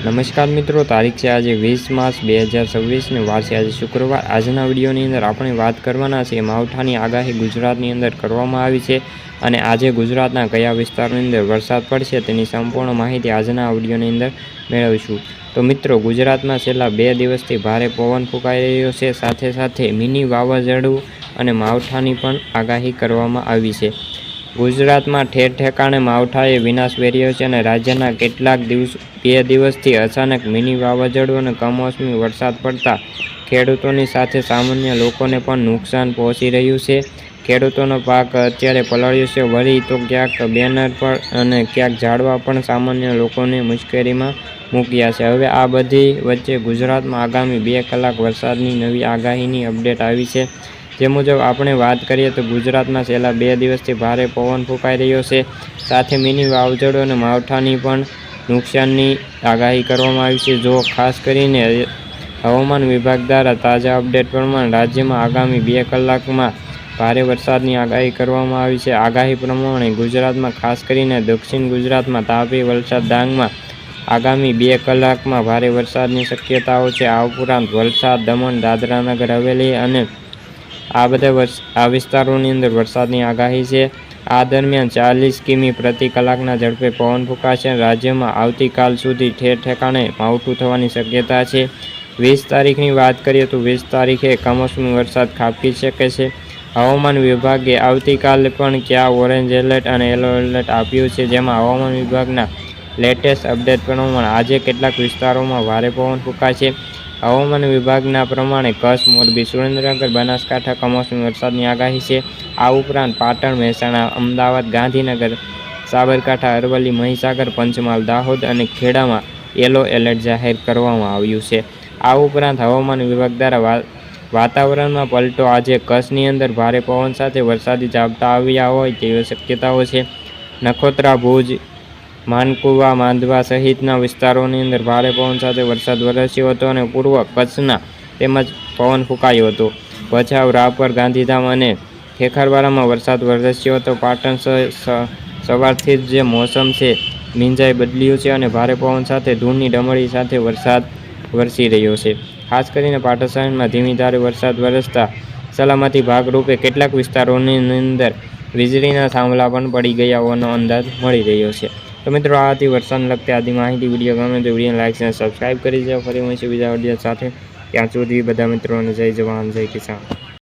નમસ્કાર મિત્રો, તારીખ છે આજે 20 માર્ચ 2026 ને વાર છે આજે શુક્રવાર। આજના વિડીયોની અંદર આપણે વાત કરવાના છે માવઠાની આગાહી ગુજરાતની અંદર કરવામાં આવી છે અને આજે ગુજરાતના કયા વિસ્તારોની અંદર વરસાદ પડશે તેની સંપૂર્ણ માહિતી આજના વિડીયોની અંદર મેળવીશું। તો મિત્રો, ગુજરાતમાં છેલ્લા 2 દિવસથી ભારે પવન ફૂંકાઈ રહ્યો છે, સાથે સાથે મિની વાવાઝોડું અને માવઠાની પણ આગાહી કરવામાં આવી છે। ગુજરાતમાં ઠેર ઠેકાણે માવઠાએ વિનાશ વેર્યો છે અને રાજ્યના કેટલાક 2 દિવસથી અચાનક મિની વાવાઝોડું અને કમોસમી વરસાદ પડતા ખેડૂતોની સાથે સામાન્ય લોકોને પણ નુકસાન પહોંચી રહ્યું છે। ખેડૂતોનો પાક અત્યારે પલળ્યો છે, વળી તો ક્યાંક બેનર પર અને ક્યાંક ઝાડવા પણ સામાન્ય લોકોને મુશ્કેલીમાં મૂક્યા છે। હવે આ બધી વચ્ચે ગુજરાતમાં આગામી 2 કલાક વરસાદની નવી આગાહીની અપડેટ આવી છે। જે મુજબ આપણે વાત કરીએ તો ગુજરાતમાં છેલ્લા 2 દિવસથી ભારે પવન ફૂંકાઈ રહ્યો છે, સાથે મિની વાવાઝોડું અને માવઠાની પણ નુકસાનની આગાહી કરવામાં આવી છે। જો ખાસ કરીને હવામાન વિભાગ દ્વારા તાજા અપડેટ પ્રમાણે રાજ્યમાં આગામી 2 કલાકમાં ભારે વરસાદની આગાહી કરવામાં આવી છે। આગાહી પ્રમાણે ગુજરાતમાં ખાસ કરીને દક્ષિણ ગુજરાતમાં તાપી, વલસાડ, ડાંગમાં આગામી 2 કલાકમાં ભારે વરસાદની શક્યતાઓ છે। આ ઉપરાંત વલસાડ, દમણ, દાદરા નગર હવેલી અને આ વિસ્તારોની અંદર વરસાદની આગાહી છે। આ દરમિયાન 40 કિમી પ્રતિ કલાકના ઝડપે પવન ફૂંકાશે। રાજ્યમાં આવતીકાલ સુધી ઠેર ઠેકાણે માવઠું થવાની શક્યતા છે। 20 તારીખની વાત કરીએ તો 20 તારીખે કમોસમી વરસાદ ખાબકી શકે છે। હવામાન વિભાગે આવતીકાલે પણ ક્યાં ઓરેન્જ એલર્ટ અને યલો એલર્ટ આપ્યું છે, જેમાં હવામાન વિભાગના લેટેસ્ટ અપડેટ પ્રમાણે આજે કેટલાક વિસ્તારોમાં ભારે પવન ફૂંકાશે। હવામાન વિભાગના પ્રમાણે કચ્છ, મોરબી, સુરેન્દ્રનગર, બનાસકાંઠા કમોસમી વરસાદની આગાહી છે। આ ઉપરાંત પાટણ, મહેસાણા, અમદાવાદ, ગાંધીનગર, સાબરકાંઠા, અરવલ્લી, મહીસાગર, પંચમહાલ, દાહોદ અને ખેડામાં યલો એલર્ટ જાહેર કરવામાં આવ્યું છે। આ ઉપરાંત હવામાન વિભાગ દ્વારા વાતાવરણમાં પલટો, આજે કચ્છની અંદર ભારે પવન સાથે વરસાદી ઝાપટા આવ્યા હોય તેવી શક્યતાઓ છે। નખોત્રા, ભુજ, માનકુવા, માંડવા સહિતના વિસ્તારોની અંદર ભારે પવન સાથે વરસાદ વરસ્યો હતો અને પૂર્વ કચ્છના તેમજ પવન ફૂંકાયો હતો। ભચાઉ, રાપર, ગાંધીધામ અને ખેખરવાડામાં વરસાદ વરસ્યો હતો। પાટણ સવારથી જ જે મોસમ છે મિંજાઈ બદલ્યું છે અને ભારે પવન સાથે ધૂળની ડમરી સાથે વરસાદ વરસી રહ્યો છે। ખાસ કરીને પાટણ શહેરમાં ધીમી ધારે વરસાદ વરસતા સલામતી ભાગરૂપે કેટલાક વિસ્તારોની અંદર વીજળીના થાંભલા પણ પડી ગયા હોવાનો અંદાજ મળી રહ્યો છે। તો મિત્રો, આ હતી વરસાદને લગતી આદિ માહિતી। વિડીયો ગમે તો વિડીયો લાઈક અને સબસ્ક્રાઈબ કરી દેજો। ફરી મળીશું બીજા વિડીયો સાથે, ત્યાં સુધી બધા મિત્રોને જય જવાન, જય કિસાન।